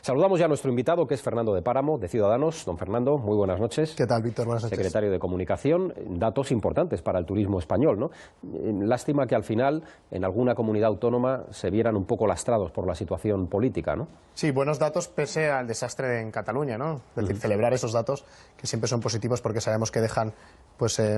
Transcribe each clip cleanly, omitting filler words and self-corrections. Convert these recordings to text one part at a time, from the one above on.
Saludamos ya a nuestro invitado, que es Fernando de Páramo, de Ciudadanos. Don Fernando, muy buenas noches. ¿Qué tal, Víctor? Buenas noches. Secretario de Comunicación. Datos importantes para el turismo español, ¿no? Lástima que al final en alguna comunidad autónoma se vieran un poco lastrados por la situación política, ¿no? Sí, buenos datos pese al desastre en Cataluña, ¿no? Es decir, celebrar esos datos que siempre son positivos porque sabemos que dejan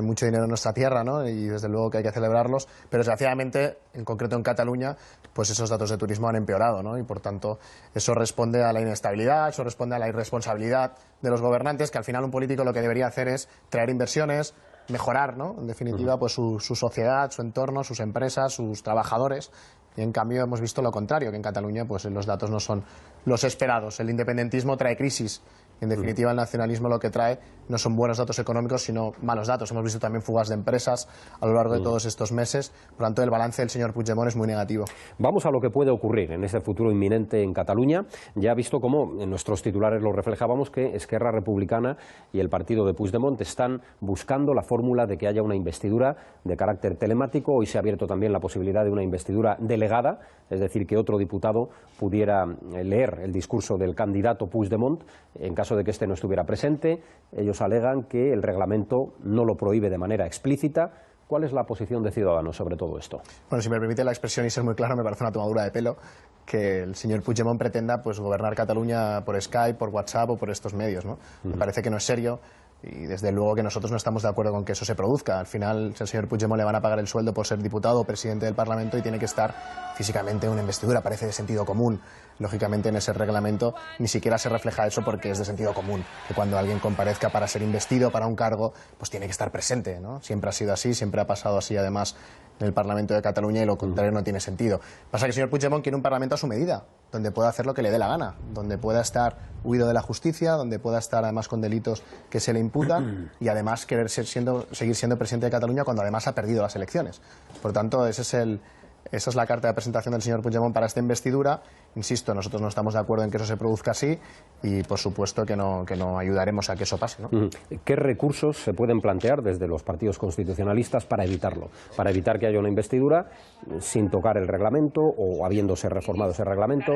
mucho dinero en nuestra tierra, ¿no? Y desde luego que hay que celebrarlos, pero desgraciadamente, en concreto en Cataluña, pues esos datos de turismo han empeorado, ¿no? Y por tanto eso responde a la inestabilidad, eso responde a la irresponsabilidad de los gobernantes, que al final un político lo que debería hacer es traer inversiones, mejorar, ¿no? En definitiva, pues su sociedad, su entorno, sus empresas, sus trabajadores. Y en cambio hemos visto lo contrario, que en Cataluña pues los datos no son los esperados. El independentismo trae crisis. En definitiva, el nacionalismo lo que trae no son buenos datos económicos, sino malos datos. Hemos visto también fugas de empresas a lo largo de todos estos meses. Por lo tanto, el balance del señor Puigdemont es muy negativo. Vamos a lo que puede ocurrir en ese futuro inminente en Cataluña. Ya ha visto cómo en nuestros titulares lo reflejábamos, que Esquerra Republicana y el partido de Puigdemont están buscando la fórmula de que haya una investidura de carácter telemático. Hoy se ha abierto también la posibilidad de una investidura delegada, es decir, que otro diputado pudiera leer el discurso del candidato Puigdemont en caso de que éste no estuviera presente. Ellos alegan que el reglamento no lo prohíbe de manera explícita. ¿Cuál es la posición de Ciudadanos sobre todo esto? Bueno, si me permite la expresión y ser muy claro, me parece una tomadura de pelo que el señor Puigdemont pretenda gobernar Cataluña por Skype, por WhatsApp o por estos medios, ¿no? Me parece que no es serio. Y desde luego que nosotros no estamos de acuerdo con que eso se produzca. Al final, al señor Puigdemont le van a pagar el sueldo por ser diputado o presidente del Parlamento y tiene que estar físicamente en una investidura. Parece de sentido común. Lógicamente, en ese reglamento ni siquiera se refleja eso porque es de sentido común. Que cuando alguien comparezca para ser investido para un cargo, pues tiene que estar presente, ¿no? Siempre ha sido así, siempre ha pasado así, además, en el Parlamento de Cataluña, y lo contrario no tiene sentido. Pasa que el señor Puigdemont quiere un Parlamento a su medida, donde pueda hacer lo que le dé la gana, donde pueda estar huido de la justicia, donde pueda estar además con delitos que se le imputan y además querer seguir siendo presidente de Cataluña cuando además ha perdido las elecciones. Por tanto, esa es la carta de presentación del señor Puigdemont para esta investidura. Insisto, nosotros no estamos de acuerdo en que eso se produzca así y, por supuesto, que no ayudaremos a que eso pase, ¿no? ¿Qué recursos se pueden plantear desde los partidos constitucionalistas para evitarlo? Para evitar que haya una investidura sin tocar el reglamento o habiéndose reformado ese reglamento.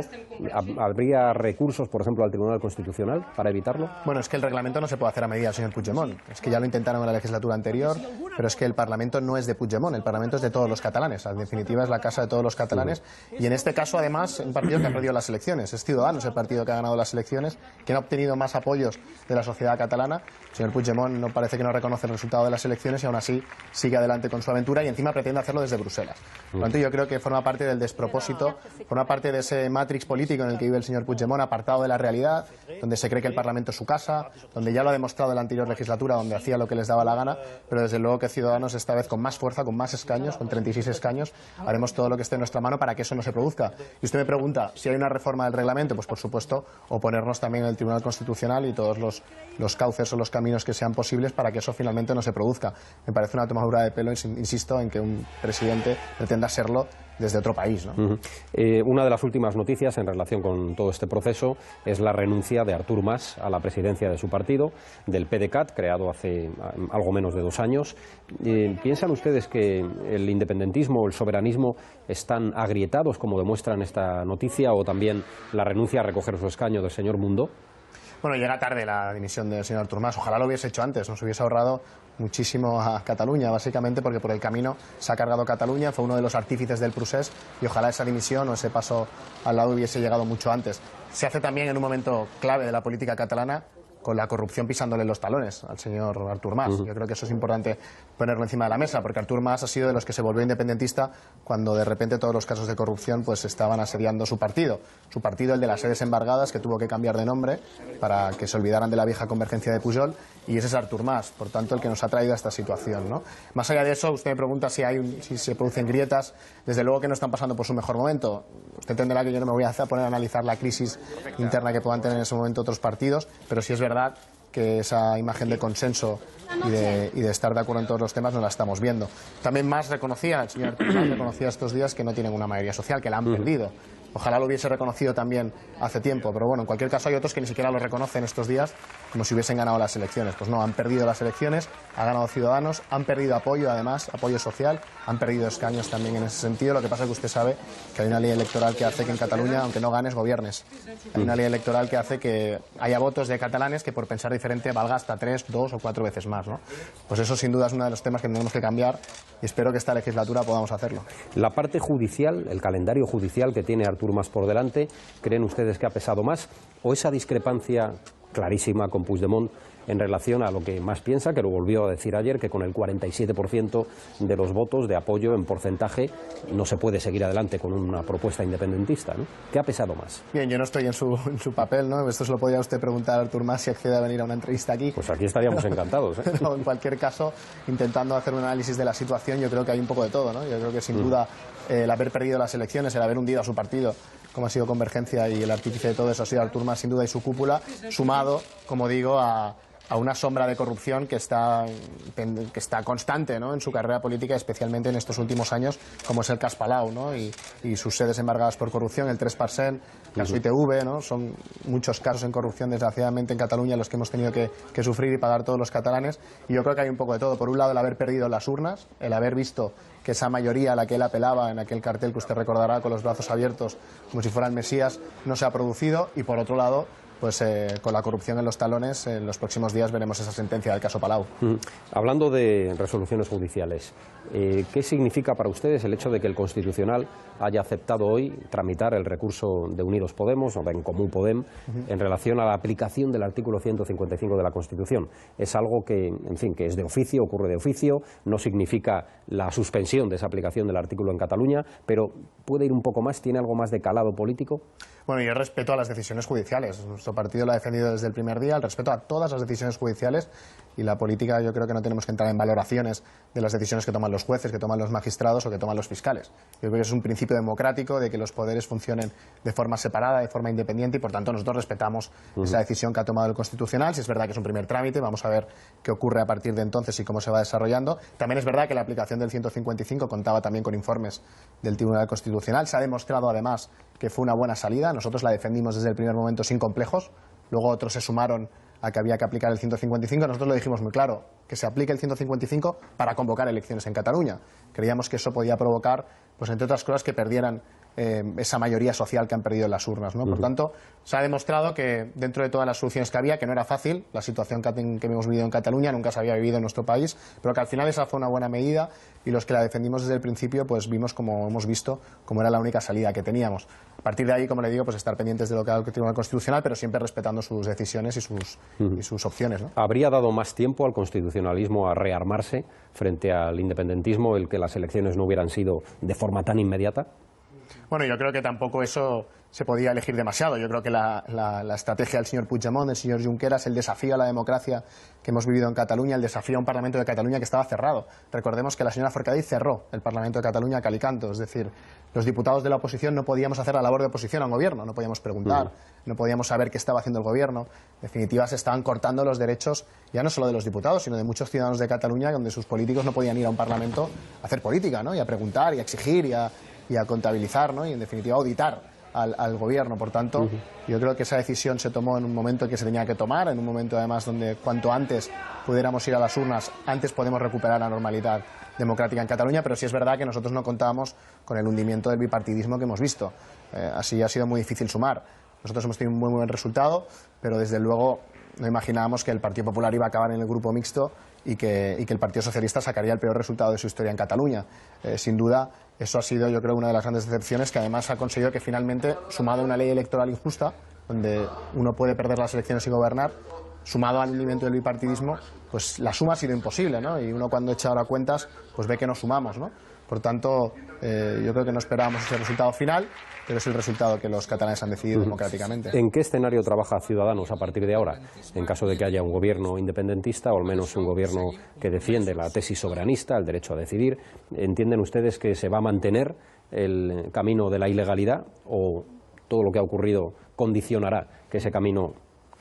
¿Habría recursos, por ejemplo, al Tribunal Constitucional para evitarlo? Bueno, es que el reglamento no se puede hacer a medida del señor Puigdemont. Es que ya lo intentaron en la legislatura anterior, pero es que el Parlamento no es de Puigdemont, el Parlamento es de todos los catalanes. En definitiva, es la casa de todos los catalanes y en este caso, además, un partido que ha perdido las elecciones. Es Ciudadanos el partido que ha ganado las elecciones, que ha obtenido más apoyos de la sociedad catalana. El señor Puigdemont no parece que no reconoce el resultado de las elecciones y aún así sigue adelante con su aventura y encima pretende hacerlo desde Bruselas. Por lo tanto, yo creo que forma parte del despropósito, forma parte de ese matrix político en el que vive el señor Puigdemont, apartado de la realidad, donde se cree que el Parlamento es su casa, donde ya lo ha demostrado en la anterior legislatura, donde hacía lo que les daba la gana, pero desde luego que Ciudadanos esta vez con más fuerza, con más escaños, con 36 escaños, haremos todo lo que esté en nuestra mano para que eso no se produzca. Y usted me pregunta si hay una reforma del reglamento, pues por supuesto oponernos también en el Tribunal Constitucional y todos los cauces o los caminos que sean posibles para que eso finalmente no se produzca. Me parece una tomadura de pelo, insisto, en que un presidente pretenda serlo desde otro país, ¿no? Una de las últimas noticias en relación con todo este proceso es la renuncia de Artur Mas a la presidencia de su partido, del PDeCAT, creado hace algo menos de 2 años. ¿Piensan ustedes que el independentismo o el soberanismo están agrietados, como demuestran esta noticia, o también la renuncia a recoger su escaño del señor Mundó? Bueno, llega tarde la dimisión del señor Artur Mas. Ojalá lo hubiese hecho antes, nos hubiese ahorrado muchísimo a Cataluña, básicamente porque por el camino se ha cargado Cataluña, fue uno de los artífices del procés y ojalá esa dimisión o ese paso al lado hubiese llegado mucho antes. Se hace también en un momento clave de la política catalana, con la corrupción pisándole los talones al señor Artur Mas. Yo creo que eso es importante ponerlo encima de la mesa, porque Artur Mas ha sido de los que se volvió independentista cuando de repente todos los casos de corrupción pues estaban asediando su partido, el de las sedes embargadas, que tuvo que cambiar de nombre para que se olvidaran de la vieja convergencia de Pujol, y ese es Artur Mas, por tanto el que nos ha traído a esta situación, ¿no? Más allá de eso, usted me pregunta si se producen grietas. Desde luego que no están pasando por su mejor momento. Usted entenderá que yo no me voy a poner a analizar la crisis interna que puedan tener en ese momento otros partidos, pero sí es verdad que esa imagen de consenso y de estar de acuerdo en todos los temas no la estamos viendo. También Mas reconocía, el señor Artur Mas reconocía estos días que no tienen una mayoría social, que la han perdido. Ojalá lo hubiese reconocido también hace tiempo, pero bueno, en cualquier caso hay otros que ni siquiera lo reconocen estos días como si hubiesen ganado las elecciones. Pues no, han perdido las elecciones, ha ganado Ciudadanos, han perdido apoyo además, apoyo social, han perdido escaños también en ese sentido. Lo que pasa es que usted sabe que hay una ley electoral que hace que en Cataluña, aunque no ganes, gobiernes. Hay una ley electoral que hace que haya votos de catalanes que por pensar diferente valga hasta 3, 2 o 4 veces más, ¿no? Pues eso sin duda es uno de los temas que tenemos que cambiar y espero que esta legislatura podamos hacerlo. La parte judicial, el calendario judicial que tiene Artur Mas por delante, ¿creen ustedes que ha pesado más? ¿O esa discrepancia clarísima con Puigdemont en relación a lo que Mas piensa, que lo volvió a decir ayer, que con el 47% de los votos de apoyo en porcentaje no se puede seguir adelante con una propuesta independentista, ¿no? ¿Qué ha pesado más? Bien, yo no estoy en su papel, ¿no? Esto se lo podría usted preguntar a Artur Mas si accede a venir a una entrevista aquí. Pues aquí estaríamos encantados, ¿eh? Pero en cualquier caso, intentando hacer un análisis de la situación, yo creo que hay un poco de todo, ¿no? Yo creo que sin duda el haber perdido las elecciones, el haber hundido a su partido, como ha sido Convergencia, y el artífice de todo eso ha sido Artur Mas sin duda y su cúpula, sumado, como digo, a una sombra de corrupción que está constante, ¿no?, en su carrera política, especialmente en estos últimos años, como es el cas Palau, ¿no?, y sus sedes embargadas por corrupción, el 3%, caso ITV, ¿no? Son muchos casos en corrupción, desgraciadamente, en Cataluña, los que hemos tenido que sufrir y pagar todos los catalanes. Y yo creo que hay un poco de todo. Por un lado, el haber perdido las urnas, el haber visto que esa mayoría a la que él apelaba en aquel cartel que usted recordará con los brazos abiertos, como si fuera el Mesías, no se ha producido. Y por otro lado, pues con la corrupción en los talones, en los próximos días veremos esa sentencia del caso Palau. Hablando de resoluciones judiciales, ¿qué significa para ustedes el hecho de que el Constitucional haya aceptado hoy tramitar el recurso de Unidos Podemos, o de En Comú Podem, en relación a la aplicación del artículo 155 de la Constitución? Es algo que, en fin, que es de oficio, ocurre de oficio, no significa la suspensión de esa aplicación del artículo en Cataluña, pero ¿puede ir un poco más? ¿Tiene algo más de calado político? Bueno, yo respeto a las decisiones judiciales. Nuestro partido lo ha defendido desde el primer día, el respeto a todas las decisiones judiciales, y la política, yo creo que no tenemos que entrar en valoraciones de las decisiones que toman los jueces, que toman los magistrados o que toman los fiscales. Yo creo que es un principio democrático de que los poderes funcionen de forma separada, de forma independiente, y por tanto nosotros respetamos esa decisión que ha tomado el Constitucional. Si es verdad que es un primer trámite, vamos a ver qué ocurre a partir de entonces y cómo se va desarrollando. También es verdad que la aplicación del 155 contaba también con informes del Tribunal Constitucional. Se ha demostrado además que fue una buena salida. Nosotros la defendimos desde el primer momento sin complejos. Luego otros se sumaron a que había que aplicar el 155. Nosotros lo dijimos muy claro, que se aplique el 155 para convocar elecciones en Cataluña. Creíamos que eso podía provocar, pues entre otras cosas, que perdieran esa mayoría social que han perdido en las urnas, ¿no? Por tanto, se ha demostrado que dentro de todas las soluciones que había, que no era fácil, la situación que hemos vivido en Cataluña nunca se había vivido en nuestro país, pero que al final esa fue una buena medida, y los que la defendimos desde el principio, pues vimos, como hemos visto, como era la única salida que teníamos. A partir de ahí, como le digo, pues estar pendientes de lo que haga el Tribunal Constitucional, pero siempre respetando sus decisiones y sus opciones, ¿no? ¿Habría dado más tiempo al constitucionalismo a rearmarse frente al independentismo el que las elecciones no hubieran sido de forma tan inmediata? Bueno, yo creo que tampoco eso se podía elegir demasiado. Yo creo que la estrategia del señor Puigdemont, del señor Junqueras, el desafío a la democracia que hemos vivido en Cataluña, el desafío a un Parlamento de Cataluña que estaba cerrado. Recordemos que la señora Forcadell cerró el Parlamento de Cataluña a cal y canto, es decir, los diputados de la oposición no podíamos hacer la labor de oposición a un gobierno, no podíamos preguntar, no podíamos saber qué estaba haciendo el gobierno. En definitiva, se estaban cortando los derechos ya no solo de los diputados, sino de muchos ciudadanos de Cataluña, donde sus políticos no podían ir a un Parlamento a hacer política, ¿no?, y a preguntar y a exigir y a contabilizar, ¿no?, y en definitiva auditar al gobierno. Por tanto, yo creo que esa decisión se tomó en un momento que se tenía que tomar, en un momento además donde cuanto antes pudiéramos ir a las urnas, antes podemos recuperar la normalidad democrática en Cataluña, pero sí es verdad que nosotros no contábamos con el hundimiento del bipartidismo que hemos visto. Así ha sido muy difícil sumar. Nosotros hemos tenido un muy buen resultado, pero desde luego no imaginábamos que el Partido Popular iba a acabar en el grupo mixto y que el Partido Socialista sacaría el peor resultado de su historia en Cataluña. Sin duda, eso ha sido, yo creo, una de las grandes decepciones, que además ha conseguido que finalmente, sumado a una ley electoral injusta, donde uno puede perder las elecciones sin gobernar, sumado al hundimiento del bipartidismo, pues la suma ha sido imposible, ¿no? Y uno, cuando echa ahora cuentas, pues ve que no sumamos, ¿no? Por tanto, yo creo que no esperábamos ese resultado final, pero es el resultado que los catalanes han decidido democráticamente. ¿En qué escenario trabaja Ciudadanos a partir de ahora? En caso de que haya un gobierno independentista, o al menos un gobierno que defiende la tesis soberanista, el derecho a decidir, ¿entienden ustedes que se va a mantener el camino de la ilegalidad, o todo lo que ha ocurrido condicionará que ese camino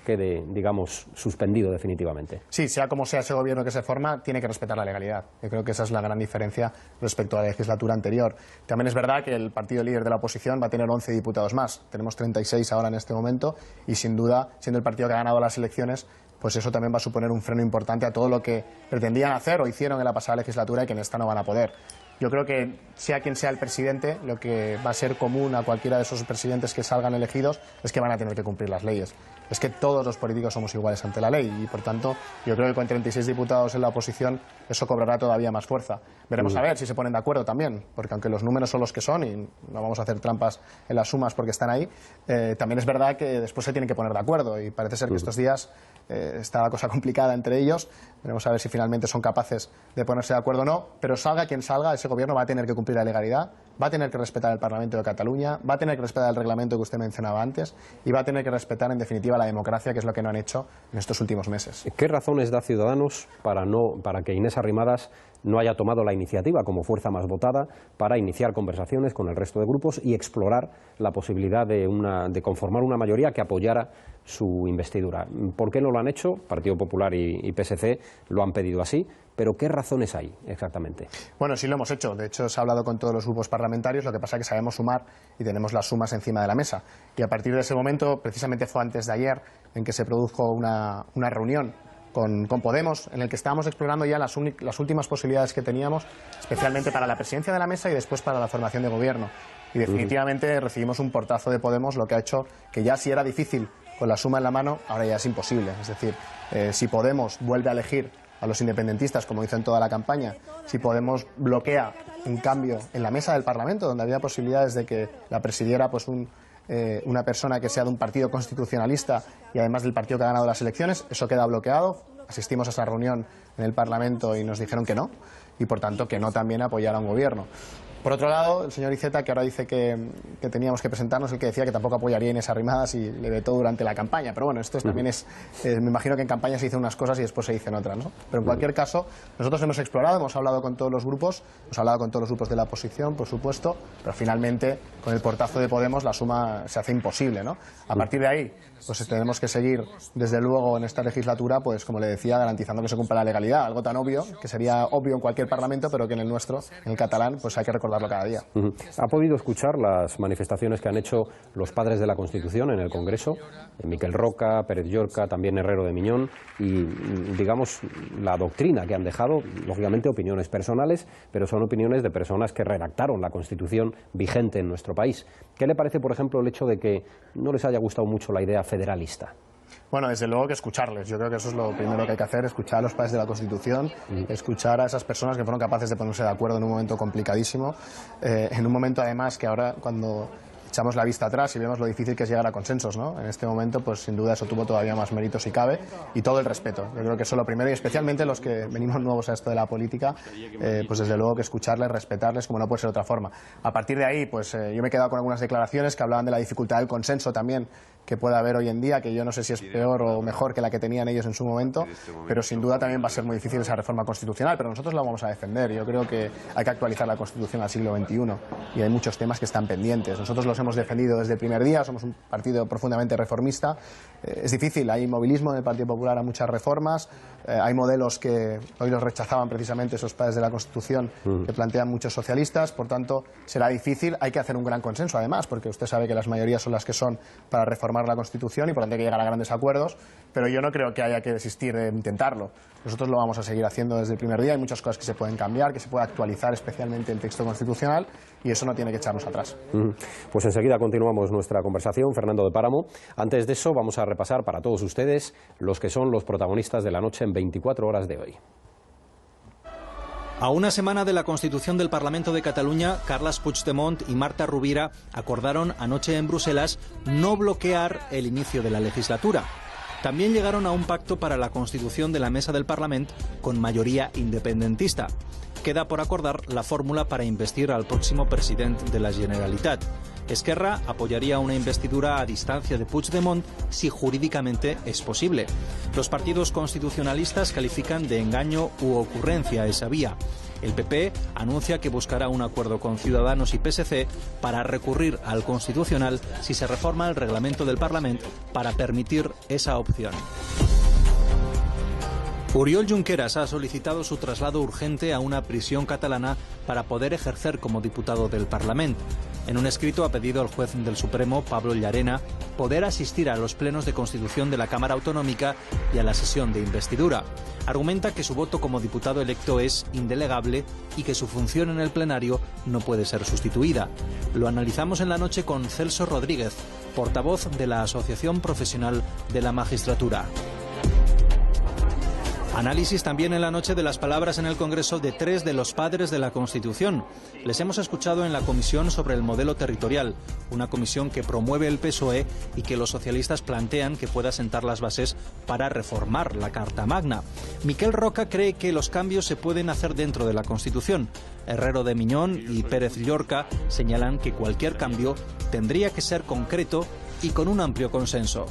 quede, digamos, suspendido definitivamente. Sí, sea como sea ese gobierno que se forma, tiene que respetar la legalidad. Yo creo que esa es la gran diferencia respecto a la legislatura anterior. También es verdad que el partido líder de la oposición va a tener 11 diputados más. Tenemos 36 ahora en este momento y, sin duda, siendo el partido que ha ganado las elecciones, pues eso también va a suponer un freno importante a todo lo que pretendían hacer o hicieron en la pasada legislatura y que en esta no van a poder. Yo creo que, sea quien sea el presidente, lo que va a ser común a cualquiera de esos presidentes que salgan elegidos es que van a tener que cumplir las leyes. Es que todos los políticos somos iguales ante la ley y, por tanto, yo creo que con 36 diputados en la oposición eso cobrará todavía más fuerza. Veremos a ver si se ponen de acuerdo también, porque aunque los números son los que son y no vamos a hacer trampas en las sumas porque están ahí, también es verdad que después se tienen que poner de acuerdo y parece ser que estos días está la cosa complicada entre ellos. Veremos a ver si finalmente son capaces de ponerse de acuerdo o no, pero salga quien salga, ese gobierno va a tener que cumplir la legalidad, va a tener que respetar el Parlamento de Cataluña, va a tener que respetar el reglamento que usted mencionaba antes y va a tener que respetar, en definitiva, la democracia, que es lo que no han hecho en estos últimos meses. ¿Qué razones da Ciudadanos para que Inés Arrimadas no haya tomado la iniciativa como fuerza más votada para iniciar conversaciones con el resto de grupos y explorar la posibilidad de conformar una mayoría que apoyara su investidura? ¿Por qué no lo han hecho? Partido Popular y PSC lo han pedido así, pero ¿qué razones hay exactamente? Bueno, sí lo hemos hecho. De hecho, se ha hablado con todos los grupos parlamentarios. Lo que pasa es que sabemos sumar y tenemos las sumas encima de la mesa. Y a partir de ese momento, precisamente fue antes de ayer, en que se produjo una reunión con Podemos, en el que estábamos explorando ya las últimas posibilidades que teníamos, especialmente para la presidencia de la mesa y después para la formación de gobierno. Y definitivamente recibimos un portazo de Podemos, lo que ha hecho que ya si era difícil con la suma en la mano, ahora ya es imposible. Es decir, si Podemos vuelve a elegir a los independentistas, como hizo en toda la campaña, si Podemos bloquea un cambio en la mesa del Parlamento, donde había posibilidades de que la presidiera pues una persona que sea de un partido constitucionalista y además del partido que ha ganado las elecciones, eso queda bloqueado. Asistimos a esa reunión en el Parlamento y nos dijeron que no, y por tanto que no también apoyara a un gobierno. Por otro lado, el señor Iceta, que ahora dice que teníamos que presentarnos, el que decía que tampoco apoyaría a Inés Arrimadas y le vetó durante la campaña. Pero bueno, esto también es... me imagino que en campaña se dicen unas cosas y después se dicen otras, ¿no? Pero en cualquier caso, nosotros hemos explorado, hemos hablado con todos los grupos, hemos hablado con todos los grupos de la oposición, por supuesto, pero finalmente, con el portazo de Podemos, la suma se hace imposible, ¿no? A partir de ahí, pues tenemos que seguir, desde luego, en esta legislatura, pues como le decía, garantizando que se cumpla la legalidad. Algo tan obvio, que sería obvio en cualquier parlamento, pero que en el nuestro, en el catalán, pues hay que recordarlo cada día. ¿Ha podido escuchar las manifestaciones que han hecho los padres de la Constitución en el Congreso? Miquel Roca, Pérez Llorca, también Herrero de Miñón, y digamos la doctrina que han dejado, lógicamente opiniones personales, pero son opiniones de personas que redactaron la Constitución vigente en nuestro país. ¿Qué le parece, por ejemplo, el hecho de que no les haya gustado mucho la idea federalista? Bueno, desde luego que escucharles. Yo creo que eso es lo primero que hay que hacer, escuchar a los padres de la Constitución, escuchar a esas personas que fueron capaces de ponerse de acuerdo en un momento complicadísimo, en un momento además que ahora, cuando echamos la vista atrás y vemos lo difícil que es llegar a consensos, ¿no? En este momento, pues sin duda eso tuvo todavía más mérito si cabe, y todo el respeto. Yo creo que eso es lo primero, y especialmente los que venimos nuevos a esto de la política, pues desde luego que escucharles, respetarles, como no puede ser de otra forma. A partir de ahí, pues yo me he quedado con algunas declaraciones que hablaban de la dificultad del consenso también que puede haber hoy en día, que yo no sé si es peor o mejor que la que tenían ellos en su momento, pero sin duda también va a ser muy difícil esa reforma constitucional, pero nosotros la vamos a defender. Yo creo que hay que actualizar la Constitución al siglo XXI y hay muchos temas que están pendientes. Nosotros los hemos defendido desde el primer día, somos un partido profundamente reformista. Es difícil, hay movilismo en el Partido Popular a muchas reformas, hay modelos que hoy los rechazaban precisamente esos padres de la Constitución que plantean muchos socialistas, por tanto será difícil, hay que hacer un gran consenso además, porque usted sabe que las mayorías son las que son para reformar la Constitución y por tanto hay que llegar a grandes acuerdos, pero yo no creo que haya que desistir de intentarlo. Nosotros lo vamos a seguir haciendo desde el primer día, hay muchas cosas que se pueden cambiar, que se puede actualizar especialmente el texto constitucional y eso no tiene que echarnos atrás. Pues enseguida continuamos nuestra conversación, Fernando de Páramo. Antes de eso vamos a repasar para todos ustedes los que son los protagonistas de la noche en 24 horas de hoy. A una semana de la constitución del Parlamento de Cataluña, Carles Puigdemont y Marta Rovira acordaron anoche en Bruselas no bloquear el inicio de la legislatura. También llegaron a un pacto para la constitución de la mesa del Parlamento con mayoría independentista. Queda por acordar la fórmula para investir al próximo presidente de la Generalitat. Esquerra apoyaría una investidura a distancia de Puigdemont si jurídicamente es posible. Los partidos constitucionalistas califican de engaño u ocurrencia esa vía. El PP anuncia que buscará un acuerdo con Ciudadanos y PSC para recurrir al Constitucional si se reforma el reglamento del Parlamento para permitir esa opción. Oriol Junqueras ha solicitado su traslado urgente a una prisión catalana para poder ejercer como diputado del Parlamento. En un escrito ha pedido al juez del Supremo, Pablo Llarena, poder asistir a los plenos de constitución de la Cámara Autonómica y a la sesión de investidura. Argumenta que su voto como diputado electo es indelegable y que su función en el plenario no puede ser sustituida. Lo analizamos en la noche con Celso Rodríguez, portavoz de la Asociación Profesional de la Magistratura. Análisis también en la noche de las palabras en el Congreso de 3 de los padres de la Constitución. Les hemos escuchado en la Comisión sobre el Modelo Territorial, una comisión que promueve el PSOE y que los socialistas plantean que pueda sentar las bases para reformar la Carta Magna. Miquel Roca cree que los cambios se pueden hacer dentro de la Constitución. Herrero de Miñón y Pérez Llorca señalan que cualquier cambio tendría que ser concreto y con un amplio consenso.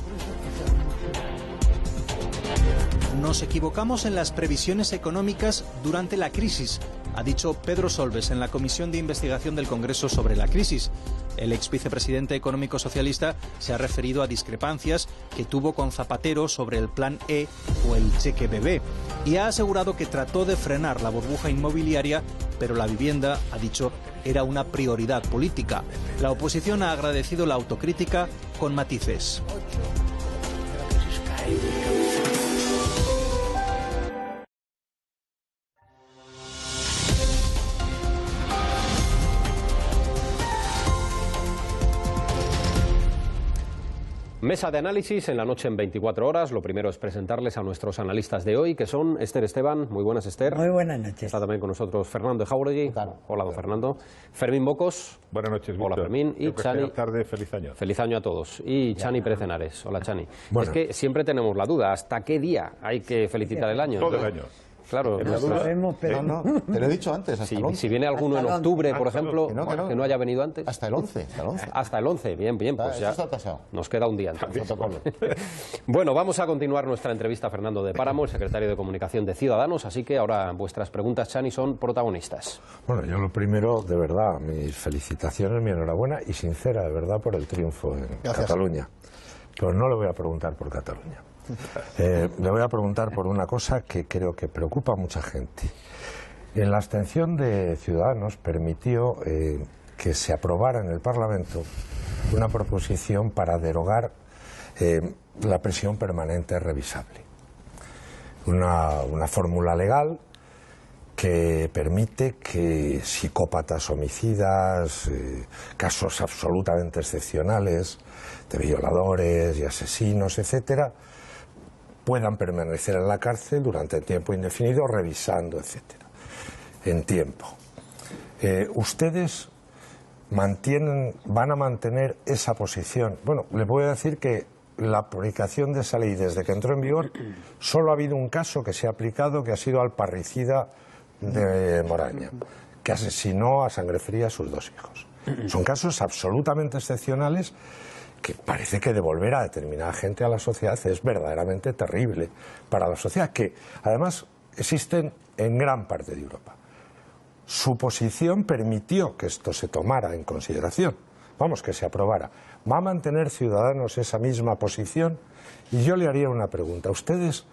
Nos equivocamos en las previsiones económicas durante la crisis, ha dicho Pedro Solbes en la Comisión de Investigación del Congreso sobre la crisis. El ex vicepresidente económico socialista se ha referido a discrepancias que tuvo con Zapatero sobre el Plan E o el cheque bebé y ha asegurado que trató de frenar la burbuja inmobiliaria, pero la vivienda, ha dicho, era una prioridad política. La oposición ha agradecido la autocrítica con matices. Mesa de análisis en la noche en 24 horas. Lo primero es presentarles a nuestros analistas de hoy, que son Esther Esteban. Muy buenas, Esther. Muy buenas noches. Está también con nosotros Fernando de Jauregui. Claro. Hola, don Fernando. Fermín Bocos. Buenas noches, Hola, Víctor. Fermín. Y Chani. Buenas tardes, feliz año. Feliz año a todos. Y Chani Pérez Henares. Hola, Chani. Bueno. Es que siempre tenemos la duda, ¿hasta qué día hay que felicitar el año? Todo el año. Claro. En la no duda. Sabemos, pero No, te lo he dicho antes, hasta el 11. Si viene alguno en Hasta el octubre, por Hasta el ejemplo, 11. que no haya venido antes. Hasta el 11, hasta el 11. Hasta el 11, bien, pues Eso ya está pasado. nos queda un día entonces. Protocolo. Bueno, vamos a continuar nuestra entrevista a Fernando de Páramo, el secretario de Comunicación de Ciudadanos, así que ahora vuestras preguntas, Chani, son protagonistas. Bueno, yo lo primero, de verdad, mis felicitaciones, mi enhorabuena y sincera, de verdad, por el triunfo en Cataluña. Pero no le voy a preguntar por Cataluña. Le voy a preguntar por una cosa que creo que preocupa a mucha gente. En la abstención de Ciudadanos permitió que se aprobara en el Parlamento una proposición para derogar la prisión permanente revisable. Una fórmula legal que permite que psicópatas homicidas, casos absolutamente excepcionales de violadores y asesinos, etcétera, puedan permanecer en la cárcel durante tiempo indefinido, revisando, etcétera, en tiempo. ¿Ustedes van a mantener esa posición? Bueno, les voy a decir que la aplicación de esa ley desde que entró en vigor, solo ha habido un caso que se ha aplicado, que ha sido al parricida de Moraña, que asesinó a sangre fría a sus 2 hijos. Son casos absolutamente excepcionales que parece que devolver a determinada gente a la sociedad es verdaderamente terrible para la sociedad, que además existen en gran parte de Europa. Su posición permitió que esto se tomara en consideración, vamos, que se aprobara. ¿Va a mantener Ciudadanos esa misma posición? Y yo le haría una pregunta. ¿Ustedes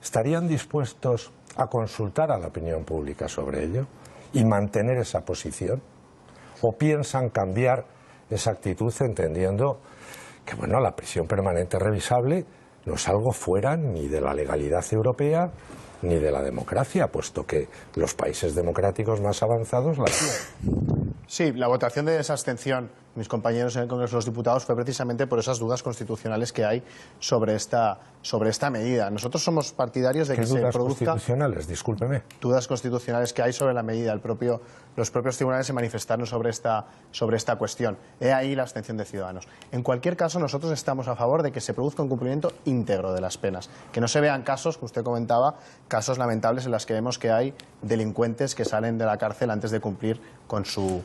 estarían dispuestos a consultar a la opinión pública sobre ello y mantener esa posición? ¿O piensan cambiar esa actitud entendiendo que, bueno, la prisión permanente revisable no es algo fuera ni de la legalidad europea ni de la democracia, puesto que los países democráticos más avanzados la tienen? Sí, la votación de esa abstención, mis compañeros en el Congreso de los Diputados, fue precisamente por esas dudas constitucionales que hay sobre esta medida. Nosotros somos partidarios de que se ¿Qué dudas produzca constitucionales? Discúlpeme. dudas constitucionales que hay sobre la medida. Los propios tribunales se manifestaron sobre esta cuestión. He ahí la abstención de Ciudadanos. En cualquier caso, nosotros estamos a favor de que se produzca un cumplimiento íntegro de las penas. Que no se vean casos, que usted comentaba, casos lamentables en los que vemos que hay delincuentes que salen de la cárcel antes de cumplir con su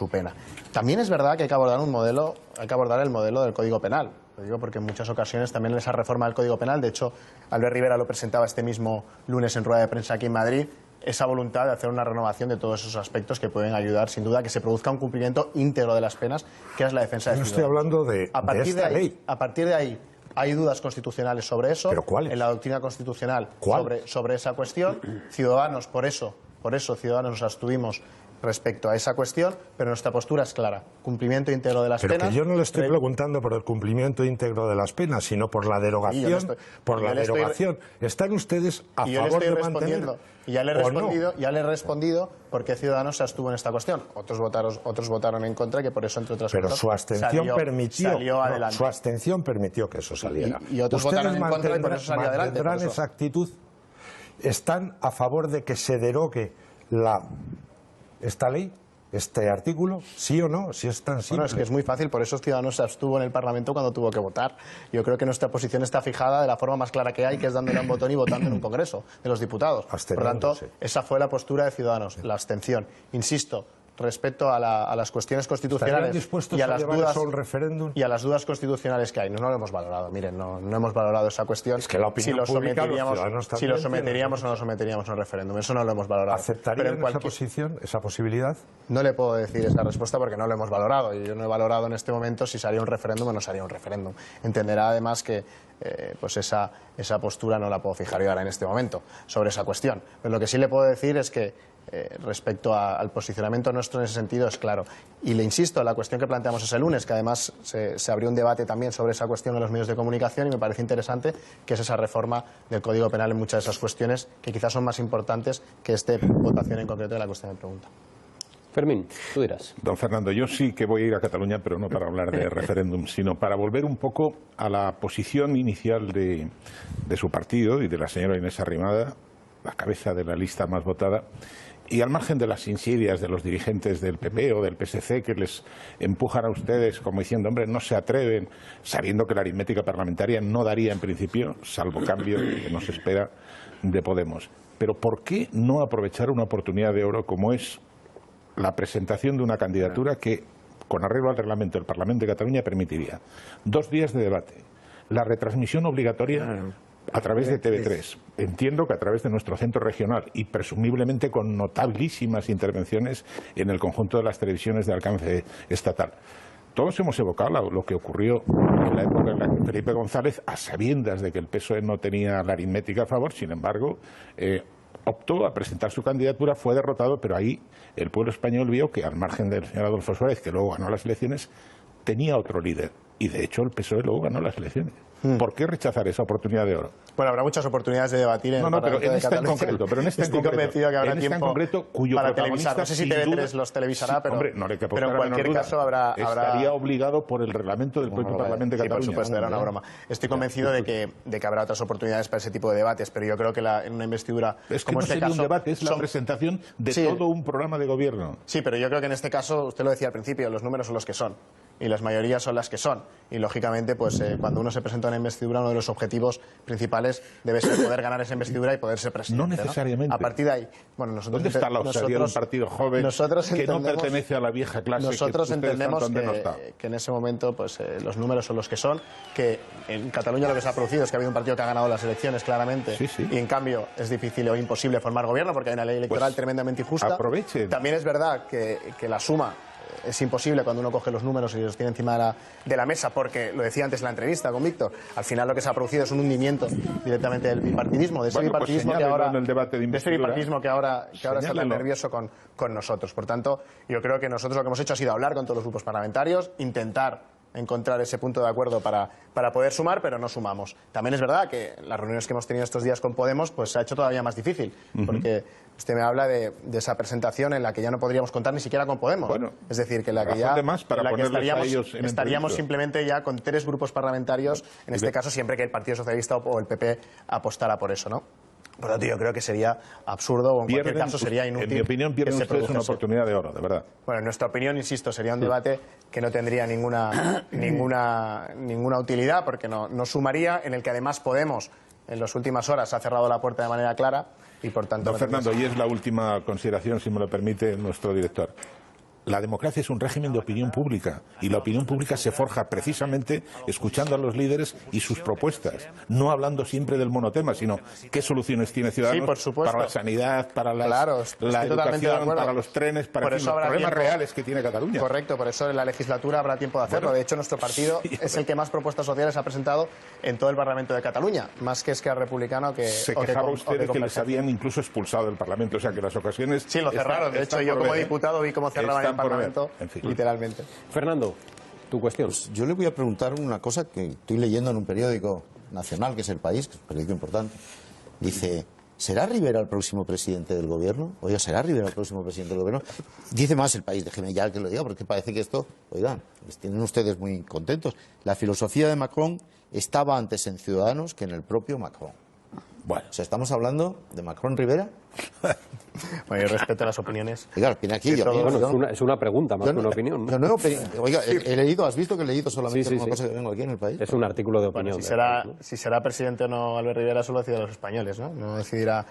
pena. También es verdad que hay que abordar el modelo del Código Penal. Lo digo porque en muchas ocasiones también en esa reforma del Código Penal, de hecho, Albert Rivera lo presentaba este mismo lunes en rueda de prensa aquí en Madrid, esa voluntad de hacer una renovación de todos esos aspectos que pueden ayudar, sin duda, a que se produzca un cumplimiento íntegro de las penas, que es la defensa de ciudadanos. No estoy hablando de esta ley. A partir de ahí, hay dudas constitucionales sobre eso. ¿Pero cuáles? En la doctrina constitucional ¿Cuál? sobre esa cuestión. Ciudadanos, por eso Ciudadanos nos abstuvimos respecto a esa cuestión, pero nuestra postura es clara. Cumplimiento íntegro de las penas. Pero que yo no le estoy preguntando por el cumplimiento íntegro de las penas, sino por la derogación. ¿Están ustedes a favor de mantener? Y ya le he respondido por qué Ciudadanos se abstuvo en esta cuestión. Otros votaron en contra, que por eso, entre otras cosas, pero su abstención salió adelante. Su abstención permitió que eso saliera. Y otros votaron en contra y por eso salió adelante. ¿Mantendrán esa actitud? ¿Están a favor de que se derogue esta ley, este artículo? ¿Sí o no? Si es tan simple. Bueno, es que es muy fácil, por eso Ciudadanos se abstuvo en el Parlamento cuando tuvo que votar. Yo creo que nuestra posición está fijada de la forma más clara que hay, que es dándole un botón y votando en un Congreso de los Diputados. Por lo tanto, esa fue la postura de Ciudadanos, la abstención. Insisto, respecto a las cuestiones constitucionales y a las dudas un referéndum y a las dudas constitucionales que hay. No lo hemos valorado. Miren, no hemos valorado esa cuestión. Es que la opinión pública, si lo someteríamos o no lo someteríamos a un referéndum. Eso no lo hemos valorado. ¿Aceptarían esa posición, esa posibilidad? No le puedo decir esa respuesta porque no lo hemos valorado. Y yo no he valorado en este momento si se haría un referéndum o no se haría un referéndum. Entenderá además que pues esa postura no la puedo fijar yo ahora en este momento sobre esa cuestión. Pero lo que sí le puedo decir es que respecto al posicionamiento nuestro en ese sentido es claro. Y le insisto, la cuestión que planteamos ese lunes, que además se abrió un debate también sobre esa cuestión en los medios de comunicación y me parece interesante, que es esa reforma del Código Penal en muchas de esas cuestiones que quizás son más importantes que esta votación en concreto de la cuestión de pregunta. Fermín, tú dirás. Don Fernando, yo sí que voy a ir a Cataluña, pero no para hablar de referéndum, sino para volver un poco a la posición inicial de su partido y de la señora Inés Arrimada, la cabeza de la lista más votada, y al margen de las insidias de los dirigentes del PP o del PSC que les empujan a ustedes como diciendo, hombre, no se atreven, sabiendo que la aritmética parlamentaria no daría en principio, salvo cambio que nos espera de Podemos. Pero ¿por qué no aprovechar una oportunidad de oro como es la presentación de una candidatura que, con arreglo al reglamento del Parlamento de Cataluña, permitiría 2 días de debate, la retransmisión obligatoria a través de TV3, entiendo que a través de nuestro centro regional y presumiblemente con notabilísimas intervenciones en el conjunto de las televisiones de alcance estatal? Todos hemos evocado lo que ocurrió en la época en la que Felipe González, a sabiendas de que el PSOE no tenía la aritmética a favor, sin embargo, optó a presentar su candidatura, fue derrotado, pero ahí el pueblo español vio que, al margen del señor Adolfo Suárez, que luego ganó las elecciones, tenía otro líder. Y de hecho el PSOE luego ganó las elecciones. ¿Por qué rechazar esa oportunidad de oro? Bueno, habrá muchas oportunidades de debatir en el Parlamento de Cataluña. Estoy convencido que habrá tiempo cuyo para televisar. No sé si TV3 los televisará, pero, hombre, no le pero en cualquier caso habrá... Estaría obligado por el reglamento del propio Parlamento de Cataluña. Sí, por supuesto, era una broma. Estoy convencido de que habrá otras oportunidades para ese tipo de debates, pero yo creo que en una investidura como este caso... un debate, es la presentación de todo un programa de gobierno. Sí, pero yo creo que en este caso, usted lo decía al principio, los números son los que son. Y las mayorías son las que son. Y lógicamente, pues cuando uno se presenta a una investidura, uno de los objetivos principales debe ser poder ganar esa investidura y poder ser presidente. No necesariamente. ¿No? A partir de ahí, bueno, nosotros ¿dónde está la osadía de un partido joven que no pertenece a la vieja clase? Nosotros entendemos que en ese momento, pues los números son los que son. Que en Cataluña lo que se ha producido es que ha habido un partido que ha ganado las elecciones claramente. Sí. Y en cambio es difícil o imposible formar gobierno porque hay una ley electoral tremendamente injusta. Aprovechen. También es verdad que la suma es imposible cuando uno coge los números y los tiene encima de la mesa, porque lo decía antes en la entrevista con Víctor, al final lo que se ha producido es un hundimiento directamente del bipartidismo, de ese bipartidismo que ahora está tan nervioso con nosotros. Por tanto, yo creo que nosotros lo que hemos hecho ha sido hablar con todos los grupos parlamentarios, intentar encontrar ese punto de acuerdo para poder sumar, pero no sumamos. También es verdad que las reuniones que hemos tenido estos días con Podemos pues se ha hecho todavía más difícil, porque usted me habla de esa presentación en la que ya no podríamos contar ni siquiera con Podemos. Bueno, es decir, que la que ya estaríamos simplemente ya con 3 grupos parlamentarios, en este caso siempre que el Partido Socialista o el PP apostara por eso, ¿no? Por lo tanto, yo creo que sería absurdo o en cualquier caso sería inútil. En mi opinión, pierden ustedes una oportunidad de oro, de verdad. Bueno, en nuestra opinión, insisto, sería un debate que no tendría ninguna utilidad, porque no sumaría, en el que además Podemos, en las últimas horas, ha cerrado la puerta de manera clara y, por tanto... Don Fernando, y es la última consideración, si me lo permite nuestro director. La democracia es un régimen de opinión pública y la opinión pública se forja precisamente escuchando a los líderes y sus propuestas, no hablando siempre del monotema, sino qué soluciones tiene Ciudadanos Sí, por supuesto. para la sanidad, para la Estoy totalmente de educación, acuerdo. para los trenes, para Por los eso habrá problemas tiempo. reales que tiene Cataluña. Correcto, por eso en la legislatura habrá tiempo de hacerlo. Bueno. De hecho, nuestro partido es el que más propuestas sociales ha presentado en todo el Parlamento de Cataluña, más que Esquerra Republicana que Se quejaba usted de que les habían incluso expulsado del Parlamento, o sea que las ocasiones... Sí, lo cerraron. De hecho, yo como diputado vi cómo cerraban el Están por ver. Parlamento, En fin. literalmente. Fernando, tu cuestión. Yo le voy a preguntar una cosa que estoy leyendo en un periódico nacional, que es El País, que es un periódico importante. Dice, ¿será Rivera el próximo presidente del gobierno? Oiga, ¿será Rivera el próximo presidente del gobierno? Dice más El País, déjeme ya que lo diga, porque parece que esto, oigan, les tienen ustedes muy contentos. La filosofía de Macron estaba antes en Ciudadanos que en el propio Macron. Bueno, o sea, estamos hablando de Macron Rivera. Bueno, yo respeto las opiniones. Oiga, viene aquí. Sí, yo- Bueno, yo- es una pregunta más yo que una opinión, ¿no? yo no he oiga, he leído, ¿has visto que he leído solamente Sí, sí, una sí. cosa que vengo aquí en El País? Es un artículo de opinión. Bueno, si de será, ¿no? si será presidente o no Albert Rivera, eso lo decidirán los españoles, ¿no? No decidirá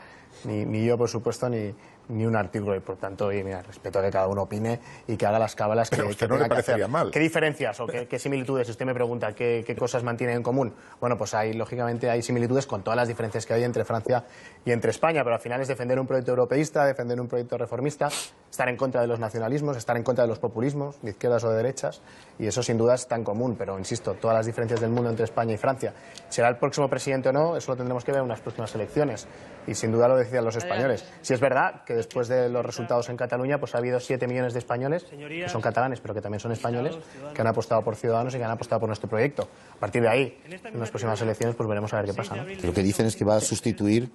ni yo, por supuesto, ni un artículo. Y por tanto, y mira, respeto a que cada uno opine y que haga las cábalas que, Pero a usted que no le tenga que parecería hacer. mal. ¿Qué diferencias o qué similitudes? Si usted me pregunta qué cosas mantienen en común, bueno, pues lógicamente hay similitudes con todas las diferencias que hay entre Francia y entre España, pero al final es defender un proyecto europeísta, defender un proyecto reformista, estar en contra de los nacionalismos, estar en contra de los populismos, de izquierdas o de derechas, y eso sin duda es tan común, pero insisto, todas las diferencias del mundo entre España y Francia. ¿Será el próximo presidente o no? Eso lo tendremos que ver en unas próximas elecciones, y sin duda lo decidan los españoles. Si es verdad que después de los resultados en Cataluña, pues ha habido 7 millones de españoles, que son catalanes, pero que también son españoles, que han apostado por Ciudadanos y que han apostado por nuestro proyecto. A partir de ahí, en las próximas elecciones, pues veremos a ver qué pasa, ¿no? Lo que dicen es que va a sustituir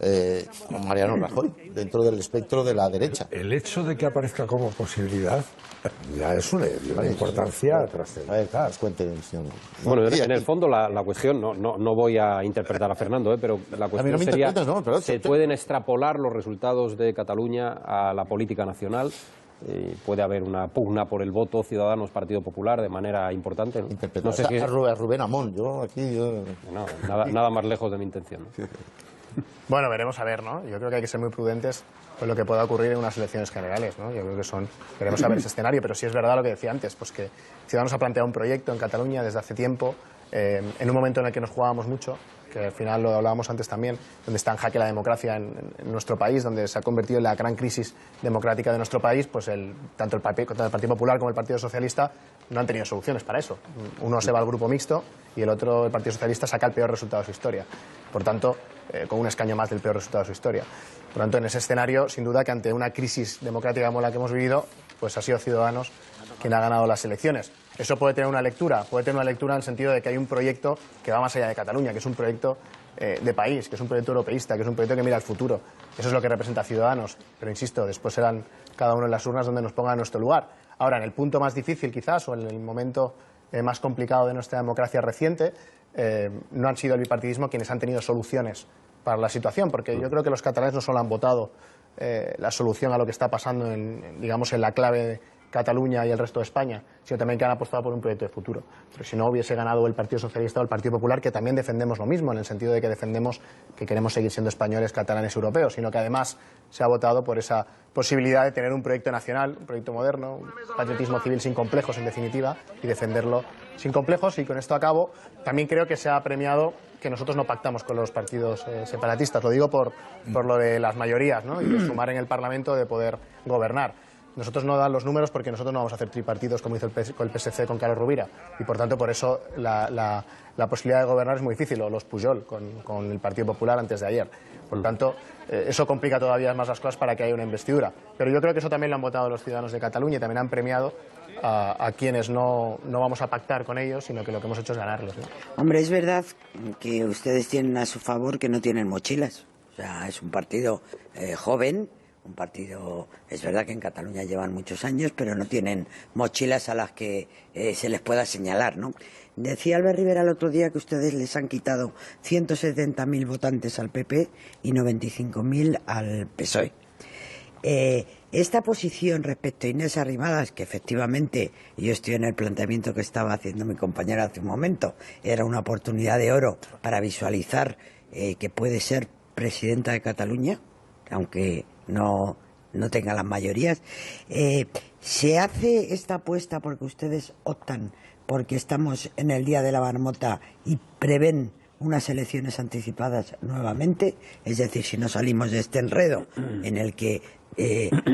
a Mariano Rajoy dentro del espectro de la derecha. El hecho de que aparezca como posibilidad ya es una importancia trascendental. Cuenten, señor. Bueno, Sí, en el aquí. fondo la cuestión, no voy a interpretar a Fernando, pero la mí no cuestión me sería, interpretes, no, pero ¿se pueden extrapolar los resultados de Cataluña a la política nacional? Puede haber una pugna por el voto Ciudadanos Partido Popular de manera importante, ¿no? No sé a Rubén Amón, yo aquí... no, nada más lejos de mi intención, ¿no? Bueno, veremos a ver, ¿no? Yo creo que hay que ser muy prudentes con lo que pueda ocurrir en unas elecciones generales, ¿no? Yo creo que veremos a ver ese escenario, pero sí es verdad lo que decía antes, pues que Ciudadanos ha planteado un proyecto en Cataluña desde hace tiempo, en un momento en el que nos jugábamos mucho, que al final lo hablábamos antes también, donde está en jaque la democracia en nuestro país, donde se ha convertido en la gran crisis democrática de nuestro país, pues tanto el Partido Popular como el Partido Socialista no han tenido soluciones para eso. Uno se va al grupo mixto y el otro, el Partido Socialista, saca el peor resultado de su historia. Por tanto, con un escaño más del peor resultado de su historia. Por tanto, en ese escenario, sin duda que ante una crisis democrática como la que hemos vivido, pues ha sido Ciudadanos quien ha ganado las elecciones. Eso puede tener una lectura en el sentido de que hay un proyecto que va más allá de Cataluña, que es un proyecto de país, que es un proyecto europeísta, que es un proyecto que mira al futuro. Eso es lo que representa Ciudadanos. Pero insisto, después serán cada uno en las urnas donde nos ponga en nuestro lugar. Ahora, en el punto más difícil quizás, o en el momento más complicado de nuestra democracia reciente, no han sido el bipartidismo quienes han tenido soluciones para la situación, porque yo creo que los catalanes no solo han votado la solución a lo que está pasando digamos, en la clave de Cataluña y el resto de España, sino también que han apostado por un proyecto de futuro. Pero si no hubiese ganado el Partido Socialista o el Partido Popular, que también defendemos lo mismo, en el sentido de que defendemos que queremos seguir siendo españoles, catalanes, europeos, sino que además se ha votado por esa posibilidad de tener un proyecto nacional, un proyecto moderno, un patriotismo civil sin complejos, en definitiva, y defenderlo sin complejos. Y con esto acabo, también creo que se ha premiado que nosotros no pactamos con los partidos separatistas. Lo digo por lo de las mayorías, ¿no? Y de sumar en el Parlamento, de poder gobernar. Nosotros no dan los números porque nosotros no vamos a hacer tripartidos como hizo el PSC con Carlos Rovira. Y por tanto, por eso la posibilidad de gobernar es muy difícil, o los Pujol con el Partido Popular antes de ayer. Por tanto, eso complica todavía más las cosas para que haya una investidura. Pero yo creo que eso también lo han votado los ciudadanos de Cataluña y también han premiado a quienes no vamos a pactar con ellos, sino que lo que hemos hecho es ganarlos, ¿no? Hombre, es verdad que ustedes tienen a su favor que no tienen mochilas. O sea, es un partido joven, un partido, es verdad que en Cataluña llevan muchos años, pero no tienen mochilas a las que se les pueda señalar, ¿no? Decía Albert Rivera el otro día que ustedes les han quitado 170.000 votantes al PP y 95.000 al PSOE. Esta posición respecto a Inés Arrimadas, que efectivamente yo estoy en el planteamiento que estaba haciendo mi compañera hace un momento, era una oportunidad de oro para visualizar que puede ser presidenta de Cataluña, aunque no no tenga las mayorías. ¿Se hace esta apuesta porque ustedes optan porque estamos en el día de la marmota y prevén unas elecciones anticipadas nuevamente? Es decir, si no salimos de este enredo en el que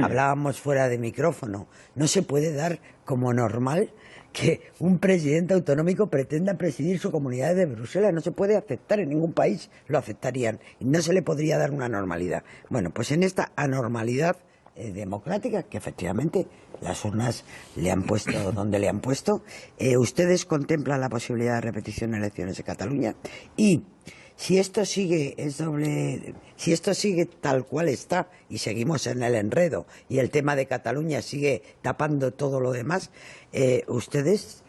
hablábamos fuera de micrófono, no se puede dar como normal que un presidente autonómico pretenda presidir su comunidad de Bruselas. No se puede aceptar, en ningún país lo aceptarían y no se le podría dar una normalidad. Bueno, pues en esta anormalidad democrática, que efectivamente las urnas le han puesto donde le han puesto, ustedes contemplan la posibilidad de repetición de elecciones en Cataluña, y si esto sigue si esto sigue tal cual está y seguimos en el enredo y el tema de Cataluña sigue tapando todo lo demás, ustedes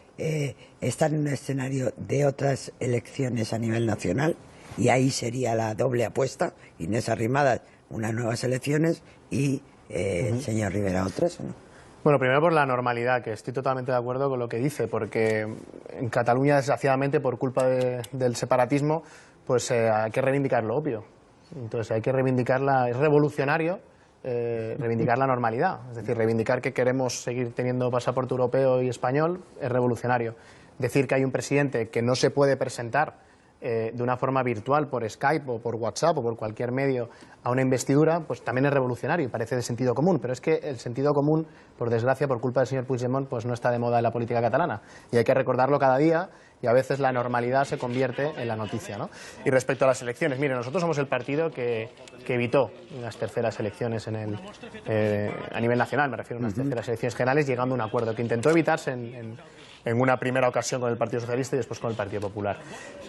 están en un escenario de otras elecciones a nivel nacional, y ahí sería la doble apuesta: Inés Arrimadas, unas nuevas elecciones, y el señor Rivera otras, ¿no? Bueno, primero por la normalidad, que estoy totalmente de acuerdo con lo que dice, porque en Cataluña, desgraciadamente, por culpa del separatismo, pues hay que reivindicar lo obvio. Entonces hay que reivindicarla, es revolucionario reivindicar la normalidad. Es decir, reivindicar que queremos seguir teniendo pasaporte europeo y español es revolucionario. Decir que hay un presidente que no se puede presentar de una forma virtual por Skype o por WhatsApp o por cualquier medio a una investidura, pues también es revolucionario y parece de sentido común, pero es que el sentido común, por desgracia, por culpa del señor Puigdemont, pues no está de moda en la política catalana y hay que recordarlo cada día, y a veces la normalidad se convierte en la noticia, ¿no? Y respecto a las elecciones, mire, nosotros somos el partido que evitó unas terceras elecciones a nivel nacional, me refiero a unas terceras elecciones generales, llegando a un acuerdo que intentó evitarse en una primera ocasión con el Partido Socialista y después con el Partido Popular.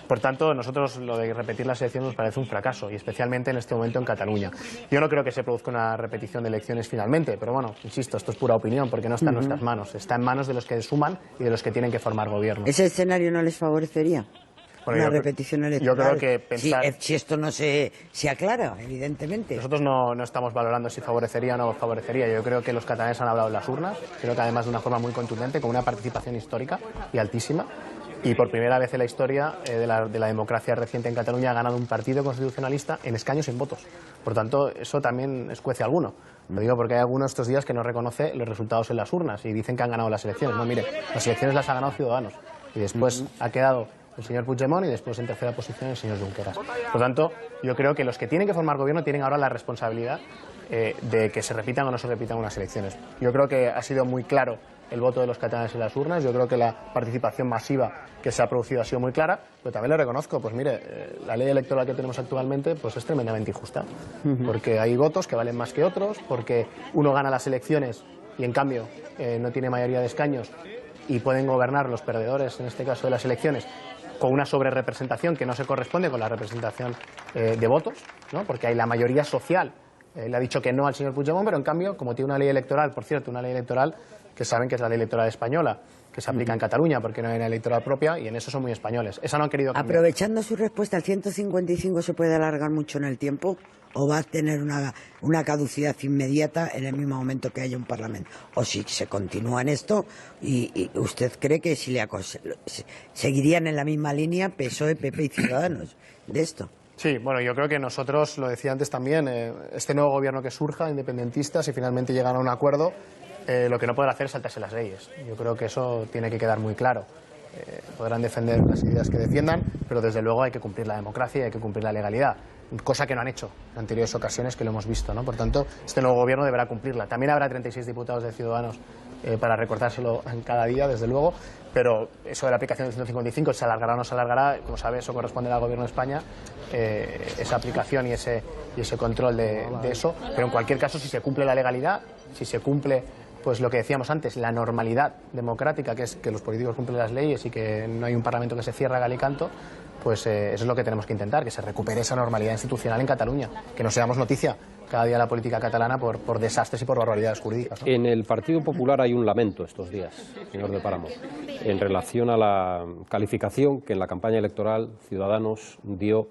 Por tanto, nosotros lo de repetir las elecciones nos parece un fracaso, y especialmente en este momento en Cataluña. Yo no creo que se produzca una repetición de elecciones finalmente, pero bueno, insisto, esto es pura opinión porque no está en nuestras manos, está en manos de los que suman y de los que tienen que formar gobierno. ¿Ese escenario no les favorecería? Bueno, una repetición electoral. Yo creo que pensar... si esto no se aclara, evidentemente. Nosotros no estamos valorando si favorecería o no favorecería. Yo creo que los catalanes han hablado en las urnas, creo que además de una forma muy contundente, con una participación histórica y altísima. Y por primera vez en la historia de la democracia reciente en Cataluña ha ganado un partido constitucionalista en escaños sin votos. Por tanto, eso también escuece a alguno. Lo digo porque hay algunos estos días que no reconoce los resultados en las urnas y dicen que han ganado las elecciones. No, mire, las elecciones las ha ganado Ciudadanos. Y después ha quedado el señor Puigdemont y después en tercera posición el señor Junqueras. Por tanto, yo creo que los que tienen que formar gobierno tienen ahora la responsabilidad de que se repitan o no se repitan unas elecciones. Yo creo que ha sido muy claro el voto de los catalanes en las urnas, yo creo que la participación masiva que se ha producido ha sido muy clara, pero también le reconozco, pues mire, la ley electoral que tenemos actualmente pues es tremendamente injusta, porque hay votos que valen más que otros, porque uno gana las elecciones y en cambio no tiene mayoría de escaños y pueden gobernar los perdedores, en este caso de las elecciones, con una sobrerepresentación que no se corresponde con la representación de votos, ¿no? Porque hay la mayoría social, le ha dicho que no al señor Puigdemont, pero en cambio, como tiene una ley electoral, por cierto, una ley electoral que saben que es la ley electoral española, que se aplica en Cataluña porque no hay una electoral propia, y en eso son muy españoles. Esa no han querido cambiar. Aprovechando su respuesta, ¿el 155 se puede alargar mucho en el tiempo o va a tener una caducidad inmediata en el mismo momento que haya un Parlamento? O si se continúa en esto, y usted cree que seguirían en la misma línea PSOE, PP y Ciudadanos de esto. Sí, bueno, yo creo que nosotros, lo decía antes también, este nuevo gobierno que surja, independentista, si finalmente llegan a un acuerdo, lo que no podrán hacer es saltarse las leyes. Yo creo que eso tiene que quedar muy claro. Podrán defender las ideas que defiendan, pero desde luego hay que cumplir la democracia y hay que cumplir la legalidad, cosa que no han hecho en anteriores ocasiones que lo hemos visto, ¿no? Por tanto, este nuevo gobierno deberá cumplirla. También habrá 36 diputados de Ciudadanos para recordárselo en cada día, desde luego, pero eso de la aplicación del 155, se alargará o no se alargará, como sabe, eso corresponde al Gobierno de España, esa aplicación y ese control de eso, pero en cualquier caso, si se cumple la legalidad, si se cumple pues lo que decíamos antes, la normalidad democrática, que es que los políticos cumplen las leyes y que no hay un Parlamento que se cierra a galicanto, pues eso es lo que tenemos que intentar, que se recupere esa normalidad institucional en Cataluña, que no seamos noticia cada día en la política catalana por desastres y por barbaridades jurídicas, ¿no? En el Partido Popular hay un lamento estos días, señor de Páramo, en relación a la calificación que en la campaña electoral Ciudadanos dio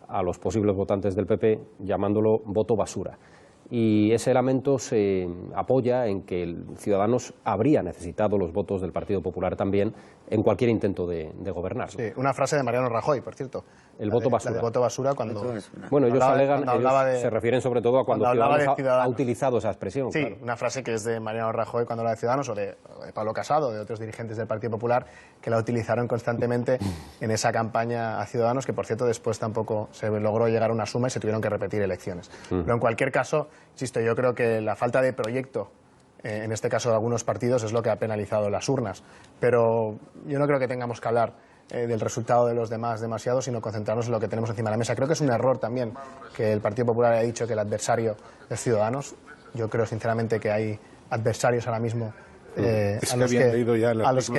a los posibles votantes del PP, llamándolo voto basura. y ese lamento se apoya en que Ciudadanos habría necesitado los votos del Partido Popular también en cualquier intento de gobernar. Sí, una frase de Mariano Rajoy, por cierto. El voto basura. La de voto basura cuando... Bueno, ellos alegan, ellos se refieren sobre todo a cuando Ciudadanos ha utilizado esa expresión. Sí, claro. una frase que es de Mariano Rajoy cuando habla de Ciudadanos, o de Pablo Casado, de otros dirigentes del Partido Popular, que la utilizaron constantemente en esa campaña a Ciudadanos, que por cierto después tampoco se logró llegar a una suma y se tuvieron que repetir elecciones. Pero en cualquier caso, insisto, yo creo que la falta de proyecto, en este caso de algunos partidos, es lo que ha penalizado las urnas. Pero yo no creo que tengamos que hablar del resultado de los demás demasiado, sino concentrarnos en lo que tenemos encima de la mesa. Creo que es un error también que el Partido Popular haya dicho que el adversario es Ciudadanos. Yo creo sinceramente que hay adversarios ahora mismo a los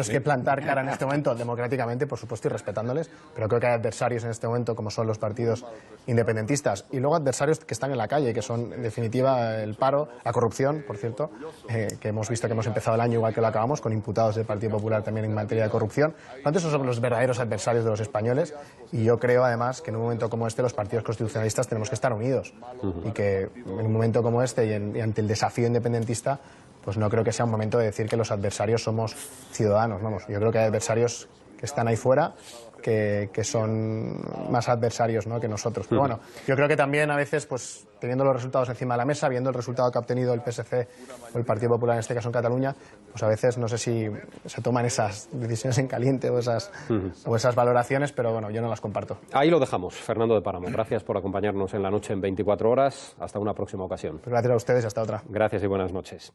que plantar cara en este momento democráticamente, por supuesto, y respetándoles, pero creo que hay adversarios en este momento como son los partidos independentistas y luego adversarios que están en la calle, que son en definitiva el paro, la corrupción, por cierto, que hemos visto que hemos empezado el año igual que lo acabamos, con imputados del Partido Popular también en materia de corrupción. Por tanto, esos son los verdaderos adversarios de los españoles, y yo creo además que en un momento como este los partidos constitucionalistas tenemos que estar unidos y que en un momento como este y ante el desafío independentista, pues no creo que sea un momento de decir que los adversarios somos Ciudadanos. Vamos, yo creo que hay adversarios que están ahí fuera que son más adversarios, ¿no?, que nosotros. Pero bueno, yo creo que también a veces, pues teniendo los resultados encima de la mesa, viendo el resultado que ha obtenido el PSC o el Partido Popular, en este caso en Cataluña, pues a veces no sé si se toman esas decisiones en caliente o esas valoraciones, pero bueno, yo no las comparto. Ahí lo dejamos. Fernando de Páramo, gracias por acompañarnos en La Noche en 24 horas. Hasta una próxima ocasión. Pues gracias a ustedes y hasta otra. Gracias y buenas noches.